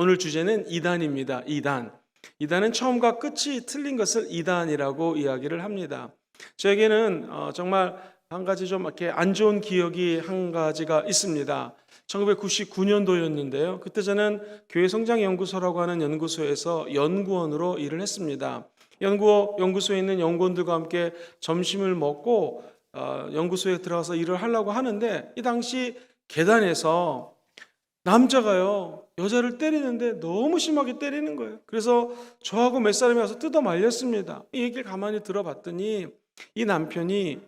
오늘 주제는 이단입니다. 이단. 이단은 처음과 끝이 틀린 것을 이단이라고 이야기를 합니다. 저에게는 정말 한 가지 좀 이렇게 안 좋은 기억이 한 가지가 있습니다. 1999년도였는데요. 그때 저는 교회 성장연구소라고 하는 연구소에서 연구원으로 일을 했습니다. 연구소에 있는 연구원들과 함께 점심을 먹고 연구소에 들어가서 일을 하려고 하는데, 이 당시 계단에서 남자가요 여자를 때리는데 너무 심하게 때리는 거예요. 그래서 저하고 몇 사람이 와서 뜯어 말렸습니다. 이 얘기를 가만히 들어봤더니 이 남편이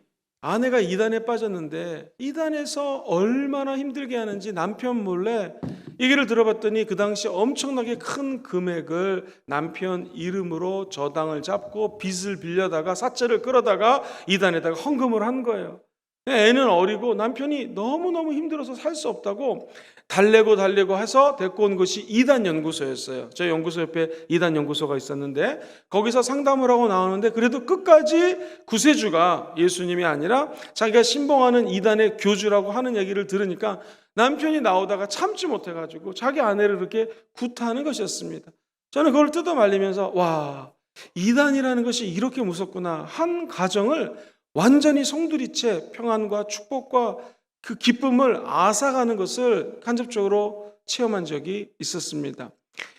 아내가 이단에 빠졌는데 이단에서 얼마나 힘들게 하는지 남편 몰래 얘기를 들어봤더니, 그 당시 엄청나게 큰 금액을 남편 이름으로 저당을 잡고 빚을 빌려다가 사채를 끌어다가 이단에다가 헌금을 한 거예요. 애는 어리고 남편이 너무너무 힘들어서 살 수 없다고 달래고 해서 데리고 온 것이 이단 연구소였어요. 저희 연구소 옆에 이단 연구소가 있었는데, 거기서 상담을 하고 나오는데 그래도 끝까지 구세주가 예수님이 아니라 자기가 신봉하는 이단의 교주라고 하는 얘기를 들으니까 남편이 나오다가 참지 못해가지고 자기 아내를 그렇게 구타하는 것이었습니다. 저는 그걸 뜯어 말리면서 와, 이단이라는 것이 이렇게 무섭구나. 한 가정을 완전히 송두리째 평안과 축복과 그 기쁨을 앗아가는 것을 간접적으로 체험한 적이 있었습니다.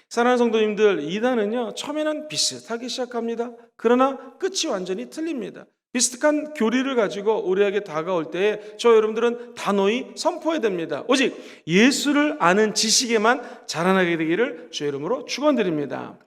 사랑하는 성도님들, 이단은요 처음에는 비슷하게 시작합니다. 그러나 끝이 완전히 틀립니다. 비슷한 교리를 가지고 우리에게 다가올 때에 저 여러분들은 단호히 선포해야 됩니다. 오직 예수를 아는 지식에만 자라나게 되기를 주의 이름으로 축원드립니다.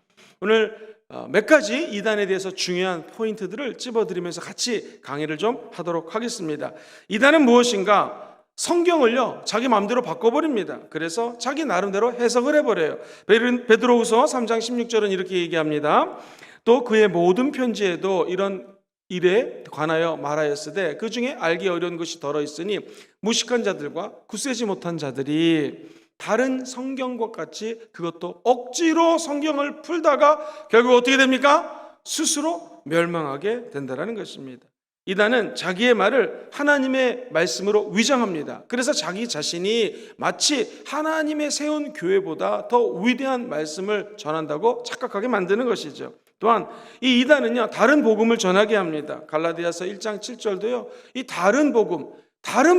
오늘 몇 가지 이단에 대해서 중요한 포인트들을 찝어드리면서 같이 강의를 좀 하도록 하겠습니다. 이단은 무엇인가? 성경을요 자기 마음대로 바꿔버립니다. 그래서 자기 나름대로 해석을 해버려요. 베드로후서 3장 16절은 이렇게 얘기합니다. 또 그의 모든 편지에도 이런 일에 관하여 말하였으되 그 중에 알기 어려운 것이 덜어 있으니 무식한 자들과 굳세지 못한 자들이 다른 성경과 같이 그것도 억지로 성경을 풀다가 결국 어떻게 됩니까? 스스로 멸망하게 된다는 것입니다. 이단은 자기의 말을 하나님의 말씀으로 위장합니다. 그래서 자기 자신이 마치 하나님의 세운 교회보다 더 위대한 말씀을 전한다고 착각하게 만드는 것이죠. 또한 이 이단은요 다른 복음을 전하게 합니다. 갈라디아서 1장 7절도요 이 다른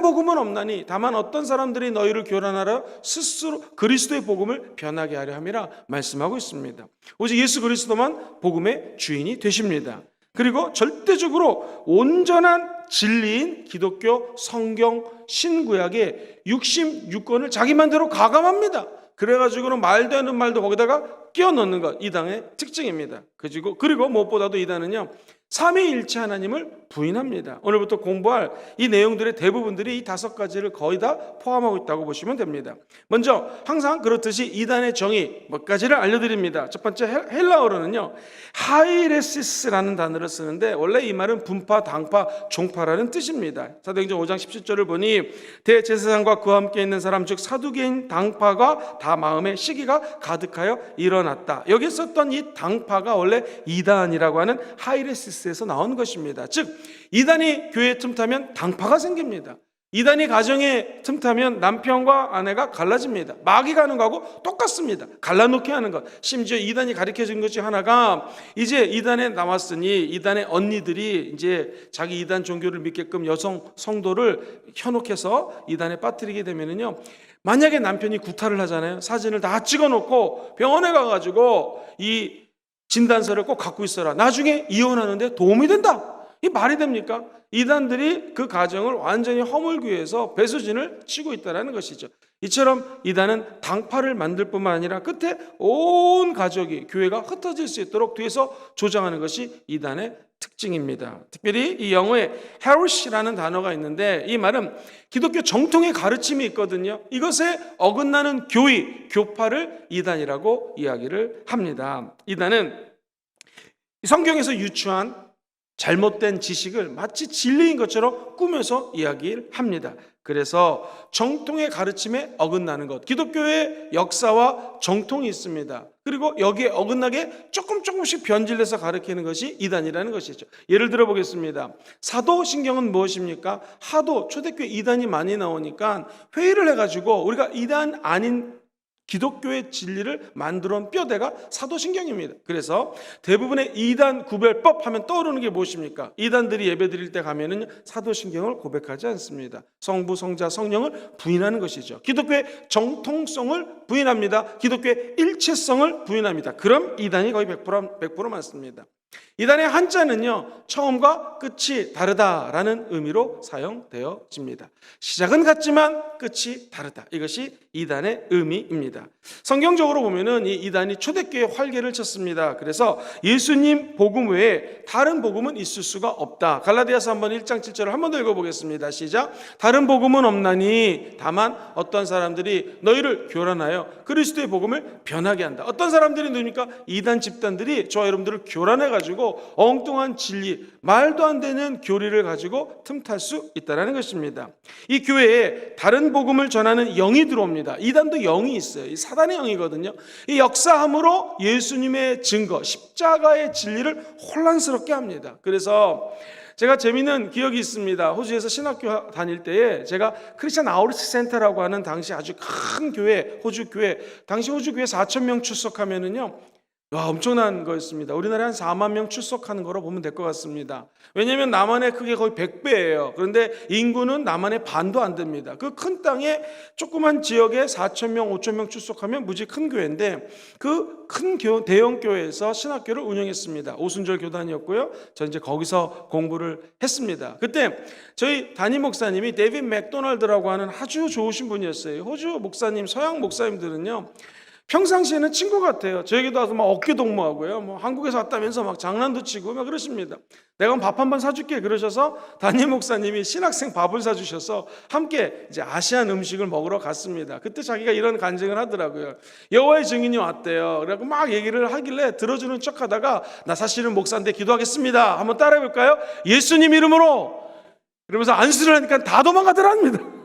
복음은 없나니 다만 어떤 사람들이 너희를 교란하러 스스로 그리스도의 복음을 변하게 하려 함이라 말씀하고 있습니다. 오직 예수 그리스도만 복음의 주인이 되십니다. 그리고 절대적으로 온전한 진리인 기독교 성경 신구약의 66권을 자기 맘대로 가감합니다. 그래가지고는 말도 안 되는 말도 거기다가 끼워 넣는 것, 이단의 특징입니다. 그리고 무엇보다도 이단은요 삼위일체 하나님을 부인합니다. 오늘부터 공부할 이 내용들의 대부분들이 이 5가지를 거의 다 포함하고 있다고 보시면 됩니다. 먼저 항상 그렇듯이 이단의 정의 몇 가지를 알려드립니다. 첫 번째, 헬라어로는요 하이레시스라는 단어를 쓰는데 원래 이 말은 분파, 당파, 종파라는 뜻입니다. 사도행전 5장 17절을 보니 대제사장과 그와 함께 있는 사람 즉 사두개인 당파가 다 마음에 시기가 가득하여 일어났다. 여기 썼던 이 당파가 원래 이단이라고 하는 하이레시스에서 나온 것입니다. 즉 이단이 교회에 틈타면 당파가 생깁니다. 이단이 가정에 틈타면 남편과 아내가 갈라집니다. 마귀가 하는 거하고 똑같습니다. 갈라놓게 하는 것. 심지어 이단이 가르쳐준 것이 하나가, 이제 이단에 나왔으니 이단의 언니들이 이제 자기 이단 종교를 믿게끔 여성 성도를 현혹해서 이단에 빠뜨리게 되면은요, 만약에 남편이 구타를 하잖아요. 사진을 다 찍어놓고 병원에 가가지고 이 진단서를 꼭 갖고 있어라. 나중에 이혼하는데 도움이 된다. 이 말이 됩니까? 이단들이 그 가정을 완전히 허물기 위해서 배수진을 치고 있다는 것이죠. 이처럼 이단은 당파를 만들 뿐만 아니라 끝에 온 가족이, 교회가 흩어질 수 있도록 뒤에서 조장하는 것이 이단의 특징입니다. 특별히 이 영어에 heresy라는 단어가 있는데 이 말은 기독교 정통의 가르침이 있거든요. 이것에 어긋나는 교파를 이단이라고 이야기를 합니다. 이단은 성경에서 유추한 잘못된 지식을 마치 진리인 것처럼 꾸며서 이야기를 합니다. 그래서 정통의 가르침에 어긋나는 것, 기독교의 역사와 정통이 있습니다. 그리고 여기에 어긋나게 조금씩 변질해서 가르치는 것이 이단이라는 것이죠. 예를 들어 보겠습니다. 사도신경은 무엇입니까? 하도 초대교회 이단이 많이 나오니까 회의를 해가지고 우리가 이단 아닌 기독교의 진리를 만들어 온 뼈대가 사도신경입니다. 그래서 대부분의 이단 구별법 하면 떠오르는 게 무엇입니까? 이단들이 예배드릴 때 가면은 사도신경을 고백하지 않습니다. 성부, 성자, 성령을 부인하는 것이죠. 기독교의 정통성을 부인합니다. 기독교의 일체성을 부인합니다. 그럼 이단이 거의 100% 많습니다. 이단의 한자는요, 처음과 끝이 다르다라는 의미로 사용되어집니다. 시작은 같지만 끝이 다르다. 이것이 이단의 의미입니다. 성경적으로 보면은 이 이단이 초대교회 활개를 쳤습니다. 그래서 예수님 복음 외에 다른 복음은 있을 수가 없다. 갈라디아서 한번 1장 7절을 한 번 더 읽어보겠습니다. 시작. 다른 복음은 없나니 다만 어떤 사람들이 너희를 교란하여 그리스도의 복음을 변하게 한다. 어떤 사람들이 누굽니까? 이단 집단들이 저와 여러분들을 교란해가지고 엉뚱한 진리, 말도 안 되는 교리를 가지고 틈탈 수 있다는 것입니다. 이 교회에 다른 복음을 전하는 영이 들어옵니다. 이단도 영이 있어요. 이 사단의 영이거든요. 이 역사함으로 예수님의 증거, 십자가의 진리를 혼란스럽게 합니다. 그래서 제가 재미있는 기억이 있습니다. 호주에서 신학교 다닐 때에 제가 크리스천 아우트리치 센터라고 하는 당시 아주 큰 교회, 호주 교회, 당시 호주 교회 4,000명 출석하면은요, 와, 엄청난 거였습니다. 우리나라에 한 4만 명 출석하는 거로 보면 될 것 같습니다. 왜냐하면 남한의 크기가 거의 100배예요. 그런데 인구는 남한의 반도 안 됩니다. 그 큰 땅에 조그만 지역에 4,000명, 5,000명 출석하면 무지 큰 교회인데 그 큰 대형 교회에서 신학교를 운영했습니다. 오순절 교단이었고요. 저 이제 거기서 공부를 했습니다. 그때 저희 담임 목사님이 데이빗 맥도날드라고 하는 아주 좋으신 분이었어요. 호주 목사님, 서양 목사님들은요, 평상시에는 친구 같아요. 저에게도 와서 막 어깨 동무하고요. 뭐 한국에서 왔다면서 막 장난도 치고 막 그러십니다. 내가 밥 한 번 사줄게 그러셔서 담임 목사님이 신학생 밥을 사주셔서 함께 이제 아시안 음식을 먹으러 갔습니다. 그때 자기가 이런 간증을 하더라고요. 여호와의 증인이 왔대요. 그래갖고 막 얘기를 하길래 들어주는 척하다가 나 사실은 목사인데 기도하겠습니다. 한번 따라해볼까요? 예수님 이름으로. 그러면서 안수를 하니까 다 도망가더랍니다.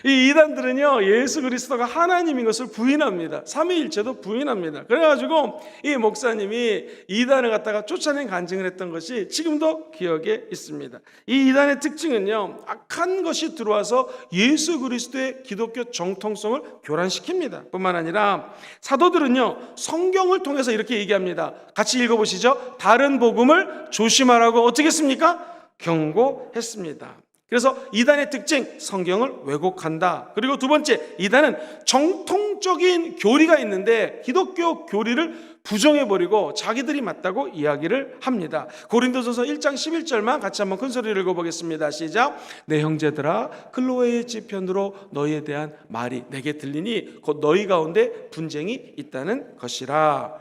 이 이단들은요, 예수 그리스도가 하나님인 것을 부인합니다. 삼위일체도 부인합니다. 그래가지고 이 목사님이 이단을 갖다가 쫓아낸 간증을 했던 것이 지금도 기억에 있습니다. 이 이단의 특징은요, 악한 것이 들어와서 예수 그리스도의 기독교 정통성을 교란시킵니다. 뿐만 아니라 사도들은요, 성경을 통해서 이렇게 얘기합니다. 같이 읽어보시죠. 다른 복음을 조심하라고 어떻게 했습니까? 경고했습니다. 그래서 이단의 특징, 성경을 왜곡한다. 그리고 두 번째, 이단은 정통적인 교리가 있는데 기독교 교리를 부정해버리고 자기들이 맞다고 이야기를 합니다. 고린도전서 1장 11절만 같이 한번 큰 소리를 읽어보겠습니다. 시작. 내 형제들아, 클로에의 지편으로 너희에 대한 말이 내게 들리니 곧 너희 가운데 분쟁이 있다는 것이라.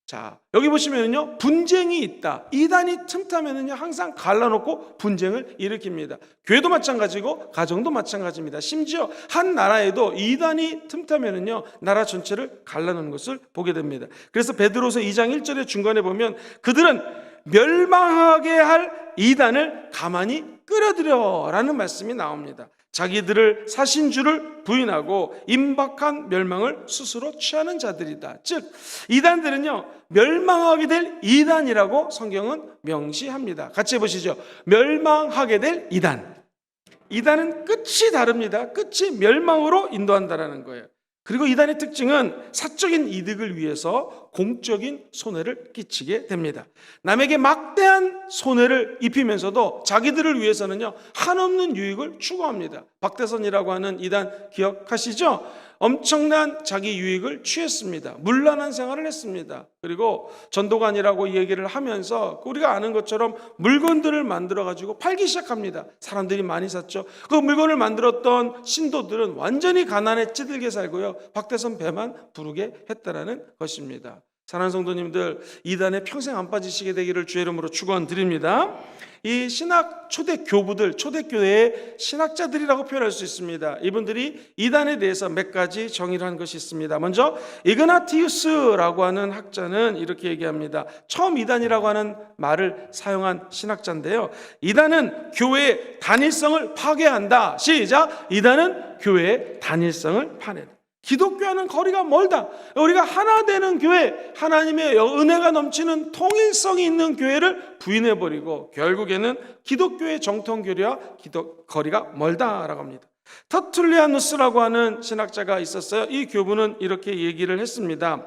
자, 여기 보시면은요, 분쟁이 있다. 이단이 틈타면은요, 항상 갈라놓고 분쟁을 일으킵니다. 교회도 마찬가지고 가정도 마찬가지입니다. 심지어 한 나라에도 이단이 틈타면은요, 나라 전체를 갈라놓는 것을 보게 됩니다. 그래서 베드로서 2장 1절의 중간에 보면 그들은 멸망하게 할 이단을 가만히 끌어들여라는 말씀이 나옵니다. 자기들을 사신 줄을 부인하고 임박한 멸망을 스스로 취하는 자들이다. 즉 이단들은요, 멸망하게 될 이단이라고 성경은 명시합니다. 같이 해보시죠. 멸망하게 될 이단. 이단은 끝이 다릅니다. 끝이 멸망으로 인도한다는 거예요. 그리고 이단의 특징은 사적인 이득을 위해서 공적인 손해를 끼치게 됩니다. 남에게 막대한 손해를 입히면서도 자기들을 위해서는요, 한없는 유익을 추구합니다. 박대선이라고 하는 이단 기억하시죠? 엄청난 자기 유익을 취했습니다. 문란한 생활을 했습니다. 그리고 전도관이라고 얘기를 하면서 우리가 아는 것처럼 물건들을 만들어가지고 팔기 시작합니다. 사람들이 많이 샀죠. 그 물건을 만들었던 신도들은 완전히 가난에 찌들게 살고요, 박대선 배만 부르게 했다라는 것입니다. 사랑하는 성도님들, 이단에 평생 안 빠지시게 되기를 주의 이름으로 축원드립니다. 이 신학 초대 교부들, 초대교회의 신학자들이라고 표현할 수 있습니다. 이분들이 이단에 대해서 몇 가지 정의를 한 것이 있습니다. 먼저 이그나티우스라고 하는 학자는 이렇게 얘기합니다. 처음 이단이라고 하는 말을 사용한 신학자인데요, 이단은 교회의 단일성을 파괴한다. 시작. 이단은 교회의 단일성을 파괴한다. 기독교와는 거리가 멀다. 우리가 하나 되는 교회, 하나님의 은혜가 넘치는 통일성이 있는 교회를 부인해버리고 결국에는 기독교의 정통교리와 거리가 멀다라고 합니다. 터툴리아누스라고 하는 신학자가 있었어요. 이 교부는 이렇게 얘기를 했습니다.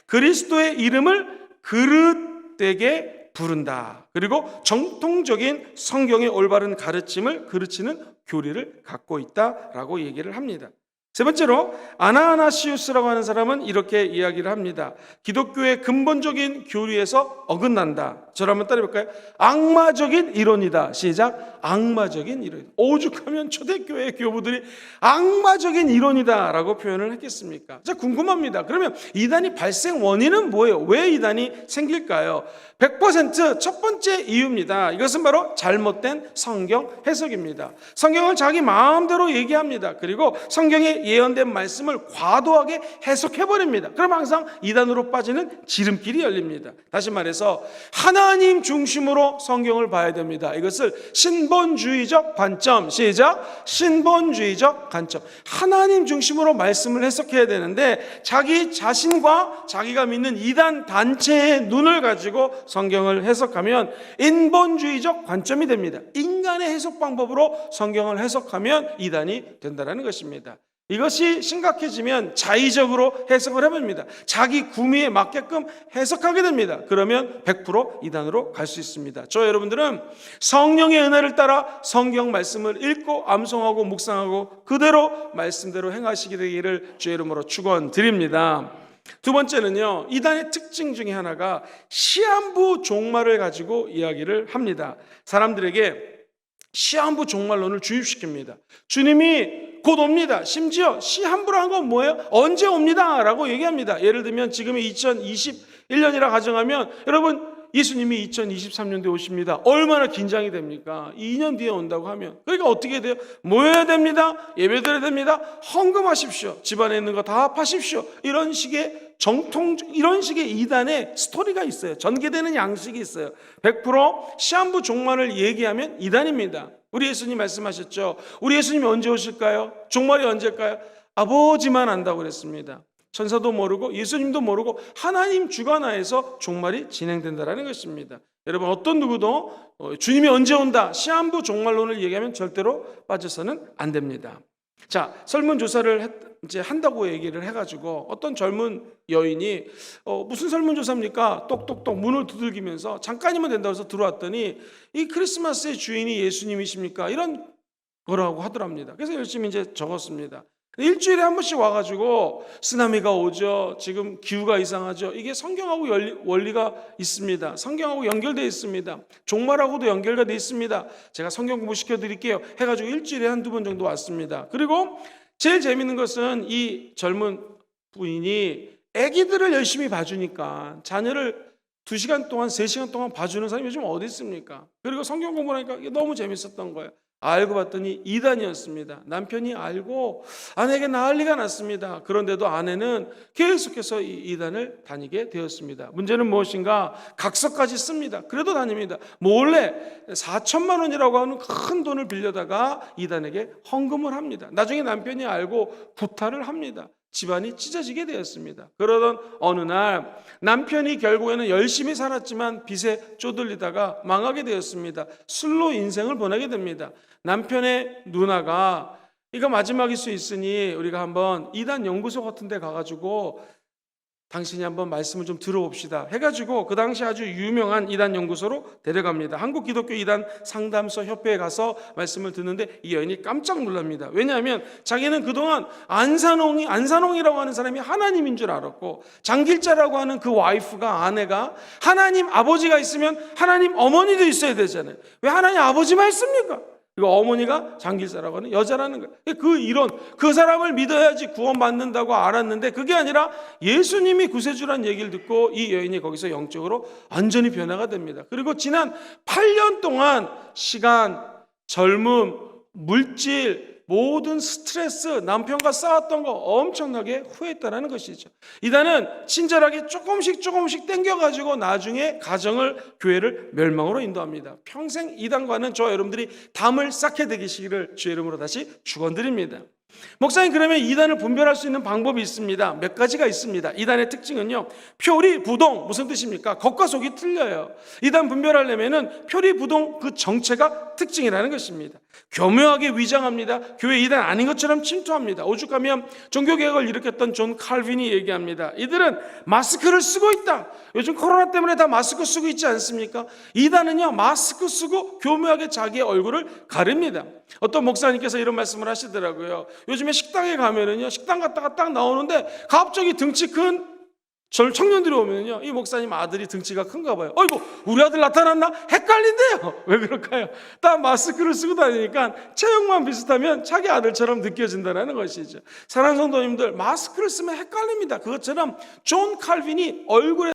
그리스도의 이름을 그릇되게 부른다. 그리고 정통적인 성경의 올바른 가르침을 가르치는 교리를 갖고 있다라고 얘기를 합니다. 세 번째로 아나나시우스라고 하는 사람은 이렇게 이야기를 합니다. 기독교의 근본적인 교리에서 어긋난다. 저를 한번 따라해볼까요? 악마적인 이론이다. 시작. 악마적인 이론. 오죽하면 초대교회 교부들이 악마적인 이론이다 라고 표현을 했겠습니까? 자, 궁금합니다. 그러면 이단이 발생 원인은 뭐예요? 왜 이단이 생길까요? 100%첫 번째 이유입니다. 이것은 바로 잘못된 성경 해석입니다. 성경을 자기 마음대로 얘기합니다. 그리고 성경에 예언된 말씀을 과도하게 해석해버립니다. 그럼 항상 이단으로 빠지는 지름길이 열립니다. 다시 말해서 하나님 중심으로 성경을 봐야 됩니다. 이것을 신본주의적 관점, 시작, 신본주의적 관점. 하나님 중심으로 말씀을 해석해야 되는데 자기 자신과 자기가 믿는 이단 단체의 눈을 가지고 성경을 해석하면 인본주의적 관점이 됩니다. 인간의 해석 방법으로 성경을 해석하면 이단이 된다는 것입니다. 이것이 심각해지면 자의적으로 해석을 해봅니다. 자기 구미에 맞게끔 해석하게 됩니다. 그러면 100% 이단으로 갈 수 있습니다. 저 여러분들은 성령의 은혜를 따라 성경 말씀을 읽고 암송하고 묵상하고 그대로 말씀대로 행하시게 되기를 주의 이름으로 축원드립니다. 두 번째는요, 이단의 특징 중에 하나가 시한부 종말을 가지고 이야기를 합니다. 사람들에게 시한부 종말론을 주입시킵니다. 주님이 곧 옵니다. 심지어 시한부라는 건 뭐예요? 언제 옵니다 라고 얘기합니다. 예를 들면 지금이 2021년이라 가정하면 여러분 예수님이 2023년도에 오십니다. 얼마나 긴장이 됩니까? 2년 뒤에 온다고 하면. 그러니까 어떻게 돼요? 모여야 됩니다. 예배드려야 됩니다. 헌금하십시오. 집안에 있는 거 다 파십시오. 이런 식의 이런 식의 이단의 스토리가 있어요. 전개되는 양식이 있어요. 100% 시한부 종말을 얘기하면 이단입니다. 우리 예수님 말씀하셨죠. 우리 예수님이 언제 오실까요? 종말이 언제일까요? 아버지만 안다고 그랬습니다. 천사도 모르고 예수님도 모르고 하나님 주관하에서 종말이 진행된다는 것입니다. 여러분 어떤 누구도 주님이 언제 온다 시한부 종말론을 얘기하면 절대로 빠져서는 안 됩니다. 자, 설문조사를 이제 한다고 얘기를 해가지고 어떤 젊은 여인이 무슨 설문조사입니까? 똑똑똑 문을 두들기면서 잠깐이면 된다고 해서 들어왔더니 이 크리스마스의 주인이 예수님이십니까? 이런 거라고 하더랍니다. 그래서 열심히 이제 적었습니다. 일주일에 한 번씩 와가지고 쓰나미가 오죠. 지금 기후가 이상하죠. 이게 성경하고 원리가 있습니다. 성경하고 연결되어 있습니다. 종말하고도 연결되어 있습니다. 제가 성경 공부 시켜드릴게요 해가지고 일주일에 한두 번 정도 왔습니다. 그리고 제일 재밌는 것은 이 젊은 부인이 아기들을 열심히 봐주니까 자녀를 2시간 동안 3시간 동안 봐주는 사람이 요즘 어디 있습니까? 그리고 성경 공부를 하니까 이게 너무 재밌었던 거예요. 알고 봤더니 이단이었습니다. 남편이 알고 아내에게 난리가 났습니다. 그런데도 아내는 계속해서 이 이단을 다니게 되었습니다. 문제는 무엇인가? 각서까지 씁니다. 그래도 다닙니다. 몰래 4천만 원이라고 하는 큰 돈을 빌려다가 이단에게 헌금을 합니다. 나중에 남편이 알고 구타를 합니다. 집안이 찢어지게 되었습니다. 그러던 어느 날 남편이 결국에는 열심히 살았지만 빚에 쪼들리다가 망하게 되었습니다. 술로 인생을 보내게 됩니다. 남편의 누나가 이거 마지막일 수 있으니 우리가 한번 이단 연구소 같은 데 가가지고 당신이 한번 말씀을 좀 들어봅시다 해가지고 그 당시 아주 유명한 이단 연구소로 데려갑니다. 한국기독교 이단 상담소 협회에 가서 말씀을 듣는데 이 여인이 깜짝 놀랍니다. 왜냐하면 자기는 그동안 안산홍이라고 하는 사람이 하나님인 줄 알았고 장길자라고 하는 그 와이프가 아내가 하나님 아버지가 있으면 하나님 어머니도 있어야 되잖아요. 왜 하나님 아버지만 있습니까? 그리고 어머니가 장길사라고 하는 여자라는 거예요. 그 사람을 믿어야지 구원받는다고 알았는데 그게 아니라 예수님이 구세주란 얘기를 듣고 이 여인이 거기서 영적으로 완전히 변화가 됩니다. 그리고 지난 8년 동안 시간, 젊음, 물질, 모든 스트레스, 남편과 싸웠던 거 엄청나게 후회했다는 것이죠. 이단은 친절하게 조금씩 땡겨가지고 나중에 가정을, 교회를 멸망으로 인도합니다. 평생 이단과는 저와 여러분들이 담을 쌓게 되시기를 주의 이름으로 다시 축원드립니다. 목사님, 그러면 이단을 분별할 수 있는 방법이 있습니다. 몇 가지가 있습니다. 이단의 특징은요, 표리, 부동. 무슨 뜻입니까? 겉과 속이 틀려요. 이단 분별하려면은 표리, 부동 그 정체가 특징이라는 것입니다. 교묘하게 위장합니다. 교회 이단 아닌 것처럼 침투합니다. 오죽하면 종교개혁을 일으켰던 존 칼빈이 얘기합니다. 이들은 마스크를 쓰고 있다. 요즘 코로나 때문에 다 마스크 쓰고 있지 않습니까? 이단은요, 마스크 쓰고 교묘하게 자기의 얼굴을 가립니다. 어떤 목사님께서 이런 말씀을 하시더라고요. 요즘에 식당에 가면은요, 식당 갔다가 딱 나오는데 갑자기 등치 큰 청년들이 오면요, 이 목사님 아들이 등치가 큰가 봐요. 어이구, 우리 아들 나타났나? 헷갈린대요. 왜 그럴까요? 다 마스크를 쓰고 다니니까 체형만 비슷하면 자기 아들처럼 느껴진다는 것이죠. 사랑하는 성도님들, 마스크를 쓰면 헷갈립니다. 그것처럼 존 칼빈이 얼굴에